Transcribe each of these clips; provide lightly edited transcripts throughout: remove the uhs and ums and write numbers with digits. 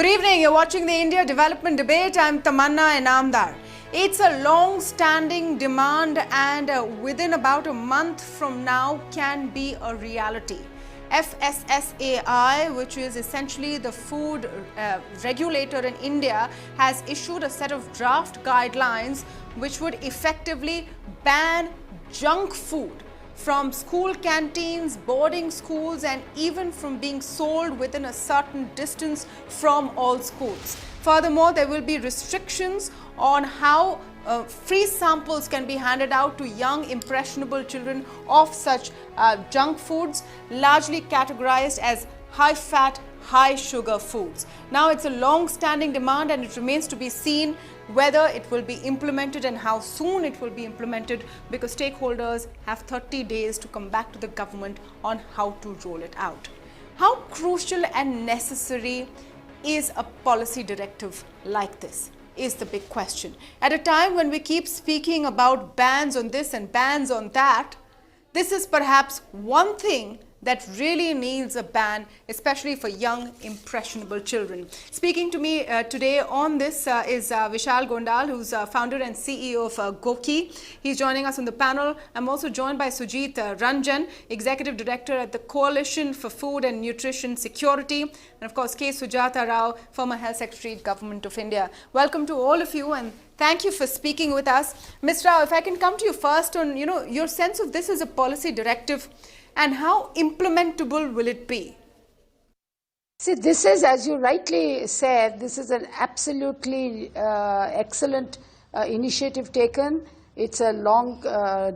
Good evening. You're watching the India Development Debate. I'm Tamanna Inamdar. It's a long-standing demand and within about a month from now can be a reality. FSSAI, which is essentially the food regulator in India, has issued a set of draft guidelines which would effectively ban junk food from school canteens, boarding schools, and even from being sold within a certain distance from all schools. Furthermore, there will be restrictions on how free samples can be handed out to young impressionable children of such junk foods, largely categorized as high-fat, high-sugar foods. Now, it's a long-standing demand and it remains to be seen whether it will be implemented and how soon it will be implemented, because stakeholders have 30 days to come back to the government on how to roll it out. How crucial and necessary is a policy directive like this is the big question. At a time when we keep speaking about bans on this and bans on that, this is perhaps one thing that really needs a ban, especially for young, impressionable children. Speaking to me today on this is Vishal Gondal, who's founder and CEO of Goki. He's joining us on the panel. I'm also joined by Sujit Ranjan, Executive Director at the Coalition for Food and Nutrition Security, and of course K. Sujata Rao, former Health Secretary, Government of India. Welcome to all of you and thank you for speaking with us. Ms. Rao, if I can come to you first on your sense of this as a policy directive, and how implementable will it be? See, this is, as you rightly said, this is an absolutely excellent initiative taken. It's a long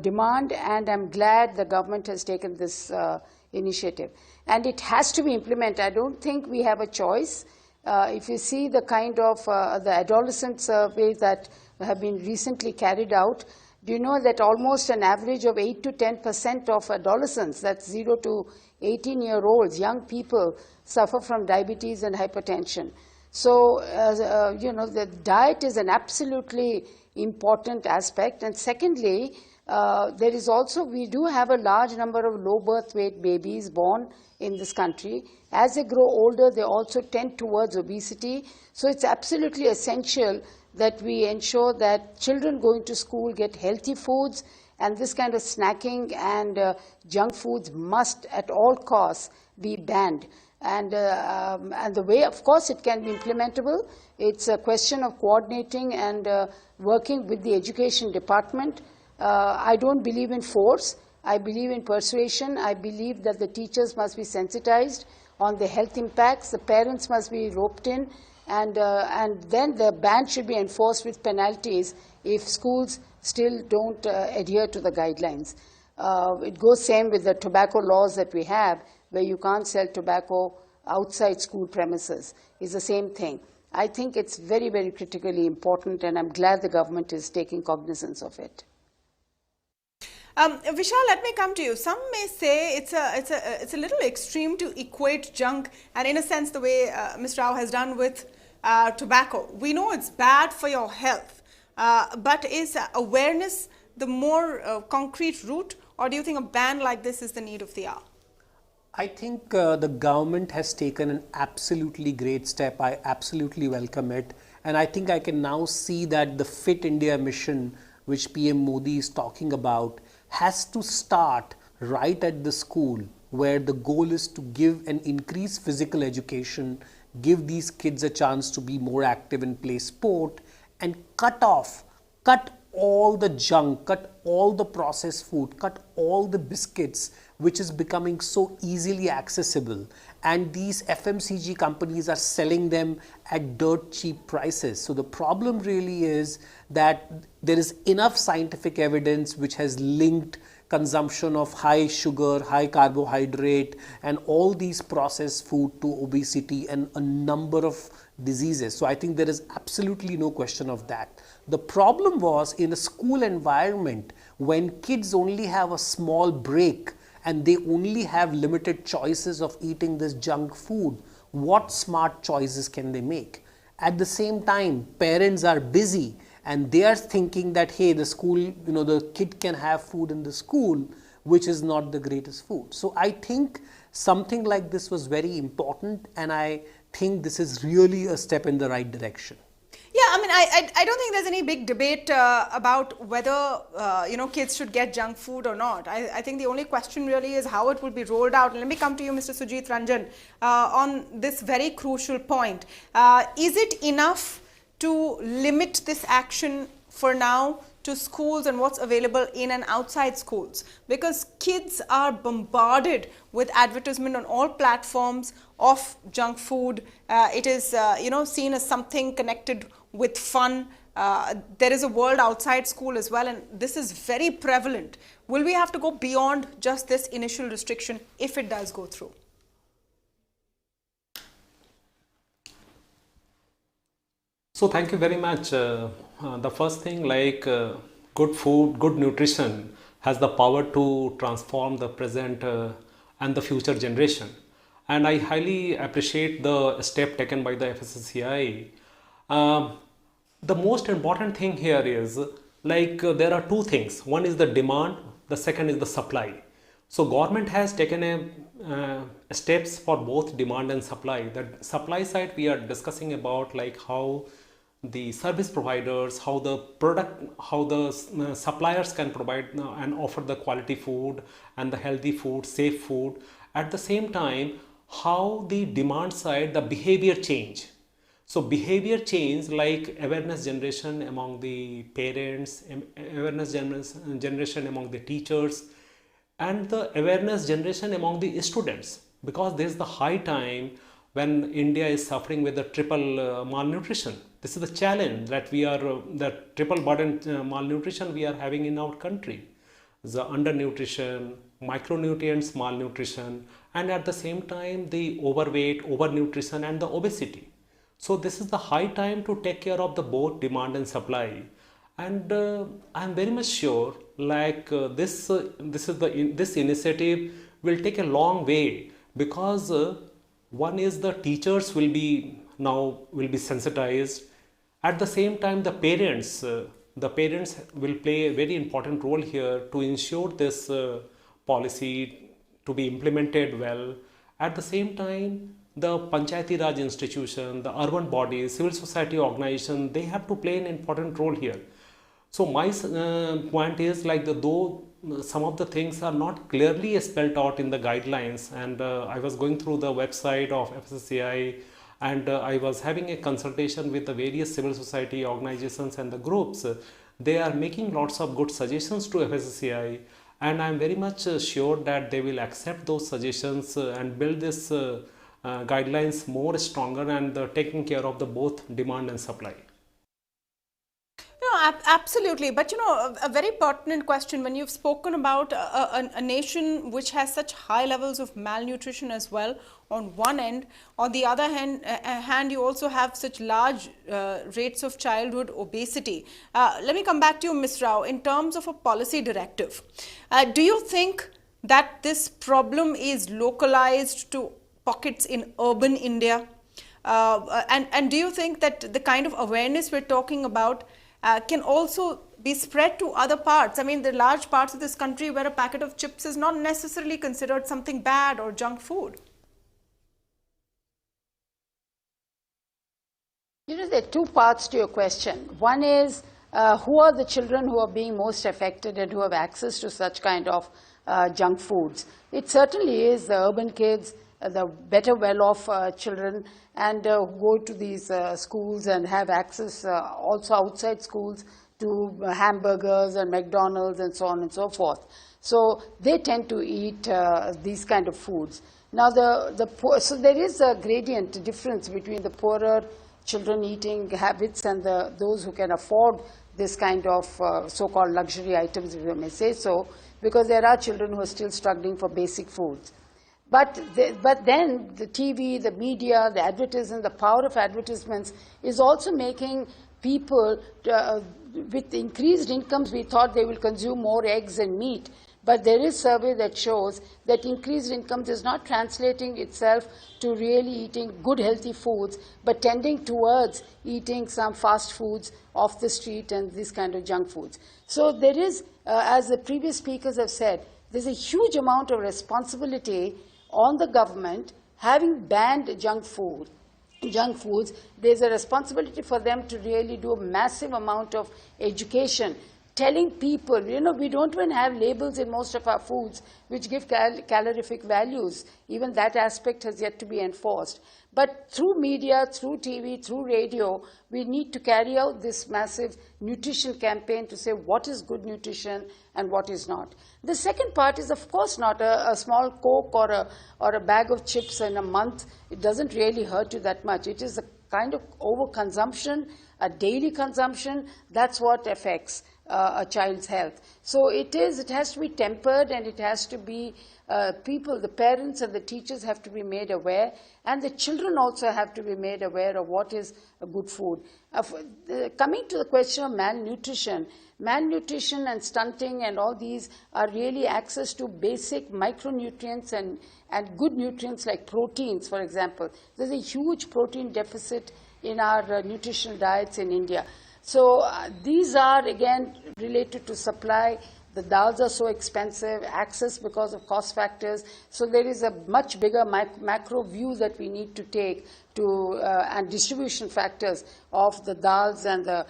demand, and I'm glad the government has taken this initiative. And it has to be implemented. I don't think we have a choice. If you see the kind of the adolescent surveys that have been recently carried out, do you know that almost an average of 8 to 10% of adolescents, that's 0 to 18-year-olds, young people, suffer from diabetes and hypertension. So, the diet is an absolutely important aspect. And secondly, there is also, we do have a large number of low birth weight babies born in this country. As they grow older, they also tend towards obesity. So it's absolutely essential that we ensure that children going to school get healthy foods, and this kind of snacking and junk foods must at all costs be banned. And the way, of course, it can be implementable. It's a question of coordinating and working with the education department. I don't believe in force. I believe in persuasion. I believe that the teachers must be sensitized on the health impacts. The parents must be roped in. And then the ban should be enforced with penalties if schools still don't adhere to the guidelines. It goes same with the tobacco laws that we have, where you can't sell tobacco outside school premises. It's the same thing. I think it's very, very critically important, and I'm glad the government is taking cognizance of it. Vishal, let me come to you. Some may say it's a little extreme to equate junk, and in a sense the way Ms. Rao has done with tobacco. We know it's bad for your health, but is awareness the more concrete route, or do you think a ban like this is the need of the hour? I think the government has taken an absolutely great step. I absolutely welcome it, and I think I can now see that the Fit India mission, which PM Modi is talking about, has to start right at the school, where the goal is to give an increased physical education, give these kids a chance to be more active and play sport, and cut all the junk, cut all the processed food, cut all the biscuits, which is becoming so easily accessible. And these FMCG companies are selling them at dirt cheap prices. So the problem really is that there is enough scientific evidence which has linked consumption of high sugar, high carbohydrate, and all these processed food to obesity and a number of diseases. So I think there is absolutely no question of that. The problem was in a school environment, when kids only have a small break and they only have limited choices of eating this junk food, what smart choices can they make? At the same time, parents are busy and they are thinking that, hey, the school, the kid can have food in the school, which is not the greatest food. So I think something like this was very important, and I think this is really a step in the right direction. Yeah, I mean, I don't think there's any big debate about whether, kids should get junk food or not. I think the only question really is how it will be rolled out. And let me come to you, Mr. Sujit Ranjan, on this very crucial point. Is it enough to limit this action for now to schools and what's available in and outside schools? Because kids are bombarded with advertisement on all platforms of junk food. It is, seen as something connected with fun. There is a world outside school as well, and this is very prevalent. Will we have to go beyond just this initial restriction if it does go through? So thank you very much. The first thing, good food, good nutrition has the power to transform the present and the future generation. And I highly appreciate the step taken by the FSSAI. The most important thing here is there are two things. One is the demand, the second is the supply. So government has taken steps for both demand and supply. The supply side we are discussing about how the service providers, how the suppliers can provide and offer the quality food and the healthy food, safe food. At the same time, how the demand side, the behavior change. So behavior change like awareness generation among the parents, awareness generation among the teachers, and the awareness generation among the students, because this is the high time when India is suffering with the triple malnutrition. This is the challenge that the triple burden malnutrition we are having in our country. The undernutrition, micronutrients malnutrition, and at the same time the overweight, overnutrition, and the obesity. So this is the high time to take care of the both demand and supply. And I'm very much sure this initiative will take a long way, because one is the teachers will be sensitized. At the same time, the parents will play a very important role here to ensure this policy to be implemented well. At the same time, the Panchayati Raj institution, the urban bodies, civil society organization, they have to play an important role here. So my point is though some of the things are not clearly spelled out in the guidelines, and I was going through the website of FSSAI, and I was having a consultation with the various civil society organizations and the groups. They are making lots of good suggestions to FSSAI, and I am very much sure that they will accept those suggestions and build this guidelines more stronger and taking care of the both demand and supply. No, absolutely. But a very pertinent question when you've spoken about a nation which has such high levels of malnutrition as well on one end. On the other hand, you also have such large rates of childhood obesity. Let me come back to you, Ms. Rao. In terms of a policy directive, do you think that this problem is localized to pockets in urban India? And do you think that the kind of awareness we're talking about can also be spread to other parts? I mean, there are large parts of this country where a packet of chips is not necessarily considered something bad or junk food. There are two parts to your question. One is, who are the children who are being most affected and who have access to such kind of junk foods? It certainly is the urban kids, the better well-off children, and go to these schools and have access also outside schools to hamburgers and McDonald's and so on and so forth. So they tend to eat these kind of foods. Now so there is a gradient difference between the poorer children eating habits and those who can afford this kind of so-called luxury items, if you may say so, because there are children who are still struggling for basic foods. But then the TV, the media, the advertising, the power of advertisements is also making people, with increased incomes, we thought they will consume more eggs and meat. But there is survey that shows that increased incomes is not translating itself to really eating good healthy foods, but tending towards eating some fast foods off the street and this kind of junk foods. So there is, as the previous speakers have said, there's a huge amount of responsibility on the government, having banned junk food, junk foods, there's a responsibility for them to really do a massive amount of education, telling people, we don't even have labels in most of our foods which give calorific values. Even that aspect has yet to be enforced. But through media, through TV, through radio, we need to carry out this massive nutrition campaign to say what is good nutrition and what is not. The second part is, of course, not a small Coke or a bag of chips in a month. It doesn't really hurt you that much. It is a kind of overconsumption, a daily consumption, that's what affects a child's health. So it has to be tempered, and it has to be people, the parents and the teachers have to be made aware, and the children also have to be made aware of what is a good food. Coming to the question of malnutrition and stunting and all these are really access to basic micronutrients and good nutrients like proteins, for example. There's a huge protein deficit in our nutritional diets in India. So these are again related to supply. The dals are so expensive, access because of cost factors. So there is a much bigger macro view that we need to take to and distribution factors of the dals and the,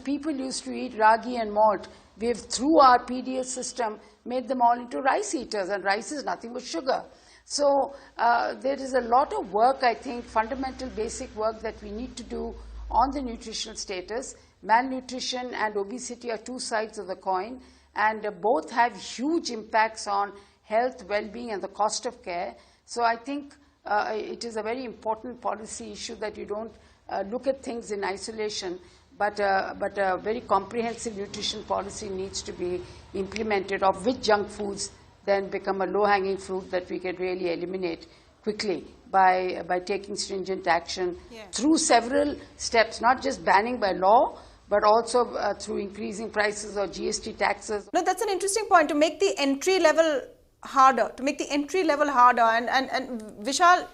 people used to eat ragi and malt. We have, through our PDS system, made them all into rice eaters, and rice is nothing but sugar. So there is a lot of work, I think, fundamental basic work that we need to do on the nutritional status. Malnutrition and obesity are two sides of the coin, and both have huge impacts on health, well-being, and the cost of care. So I think it is a very important policy issue that you don't look at things in isolation, but a very comprehensive nutrition policy needs to be implemented, of which junk foods then become a low-hanging fruit that we can really eliminate quickly by taking stringent action through several steps, not just banning by law, but also through increasing prices or GST taxes. No, that's an interesting point, to make the entry level harder, and Vishal,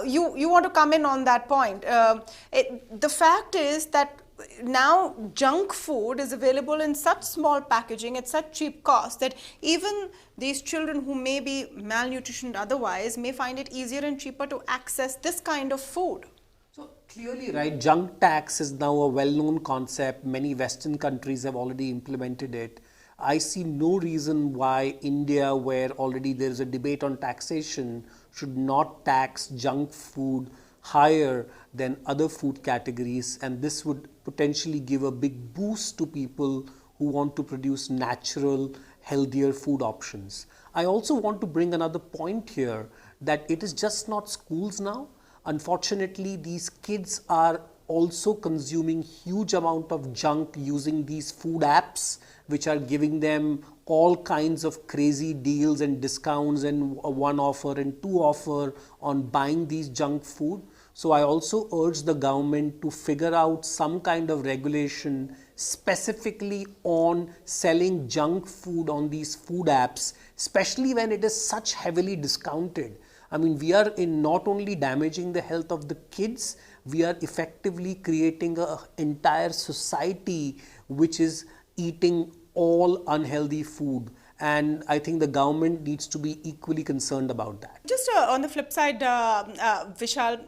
you want to come in on that point. The fact is that now junk food is available in such small packaging at such cheap cost that even these children who may be malnutritioned otherwise may find it easier and cheaper to access this kind of food. So clearly, right, junk tax is now a well-known concept. Many Western countries have already implemented it. I see no reason why India, where already there is a debate on taxation, should not tax junk food higher than other food categories, and this would potentially give a big boost to people who want to produce natural, healthier food options. I also want to bring another point here, that it is just not schools now. Unfortunately, these kids are also consuming huge amount of junk using these food apps, which are giving them all kinds of crazy deals and discounts and one offer and two offer on buying these junk food. So I also urge the government to figure out some kind of regulation specifically on selling junk food on these food apps, especially when it is such heavily discounted. I mean, we are in not only damaging the health of the kids, we are effectively creating an entire society which is eating all unhealthy food. And I think the government needs to be equally concerned about that. Just on the flip side, Vishal,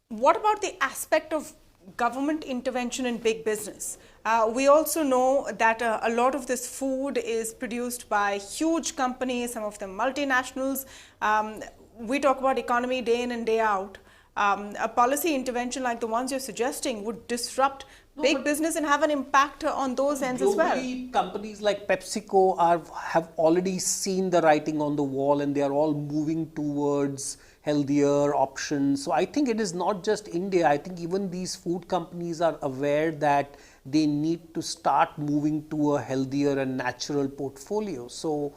what about the aspect of government intervention in big business? We also know that a lot of this food is produced by huge companies, some of them multinationals. We talk about economy day in and day out. A policy intervention like the ones you're suggesting would disrupt big business and have an impact on those ends as well. Companies like PepsiCo have already seen the writing on the wall, and they are all moving towards healthier options. So I think it is not just India. I think even these food companies are aware that they need to start moving to a healthier and natural portfolio. So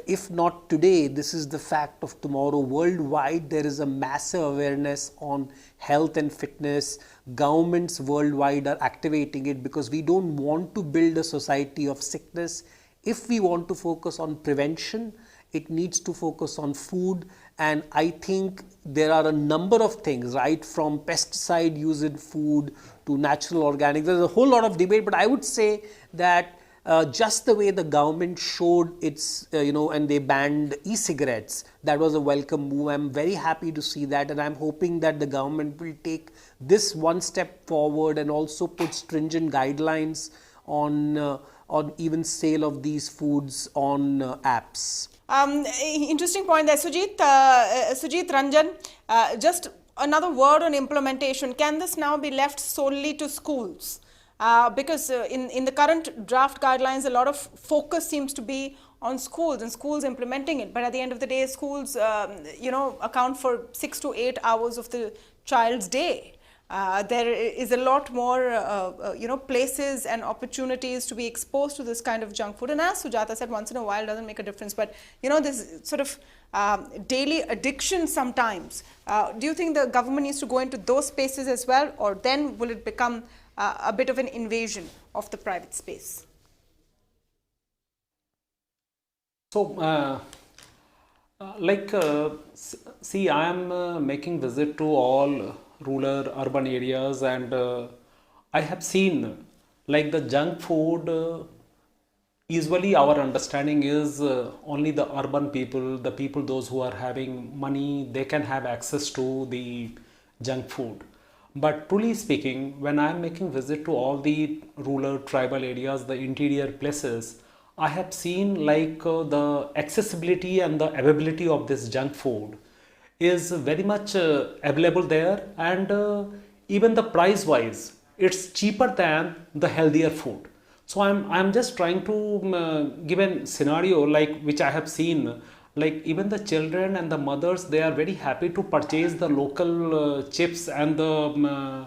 if not today, this is the fact of tomorrow. Worldwide, there is a massive awareness on health and fitness. Governments worldwide are activating it because we don't want to build a society of sickness. If we want to focus on prevention, it needs to focus on food. And I think there are a number of things, right, from pesticide use in food to natural organic. There's a whole lot of debate, but I would say that just the way the government showed its, and they banned e-cigarettes, that was a welcome move. I'm very happy to see that, and I'm hoping that the government will take this one step forward and also put stringent guidelines on even sale of these foods on apps. Interesting point there, Sujit. Sujit Ranjan, just another word on implementation. Can this now be left solely to schools? Because in the current draft guidelines, a lot of focus seems to be on schools and schools implementing it. But at the end of the day, schools, account for 6 to 8 hours of the child's day. There is a lot more, places and opportunities to be exposed to this kind of junk food. And as Sujata said, once in a while doesn't make a difference. But, this sort of daily addiction sometimes. Do you think the government needs to go into those spaces as well? Or then will it become a bit of an invasion of the private space? So, see, I am making visit to all rural urban areas, and I have seen like the junk food, usually our understanding is only the urban people, the people those who are having money, they can have access to the junk food. But truly speaking, when I am making visit to all the rural tribal areas, the interior places, I have seen like the accessibility and the availability of this junk food is very much available there, and even the price wise it's cheaper than the healthier food. So I'm just trying to give a scenario like which I have seen, like even the children and the mothers, they are very happy to purchase the local chips and the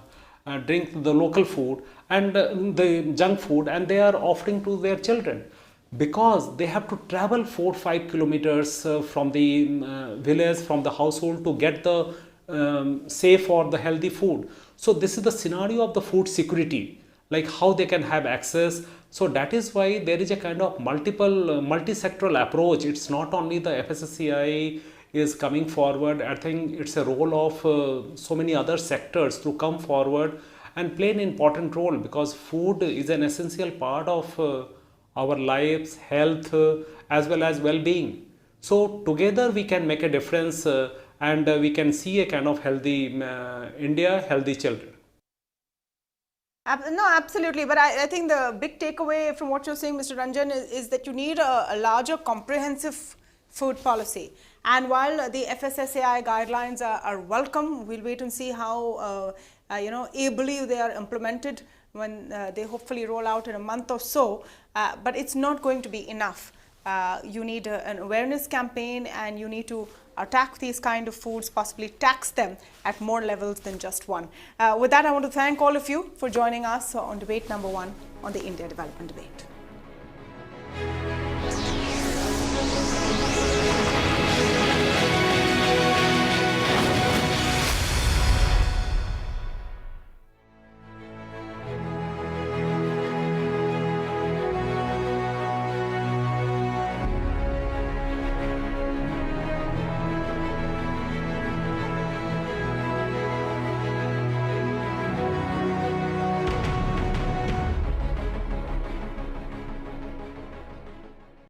drink the local food and the junk food, and they are offering to their children, because they have to travel 4-5 kilometers from the village, from the household, to get the safe or the healthy food. So this is the scenario of the food security, like how they can have access. So that is why there is a kind of multi-sectoral approach. It's not only the FSSAI is coming forward. I think it's a role of so many other sectors to come forward and play an important role, because food is an essential part of our lives, health, as well as well-being. So together we can make a difference, and we can see a kind of healthy India, healthy children. No, absolutely. But I think the big takeaway from what you're saying, Mr. Ranjan, is that you need a larger comprehensive food policy. And while the FSSAI guidelines are welcome, we'll wait and see how ably they are implemented when they hopefully roll out in a month or so. But it's not going to be enough. You need an awareness campaign, and you need to attack these kind of foods, possibly tax them at more levels than just one. With that, I want to thank all of you for joining us on debate number 1 on the India Development Debate.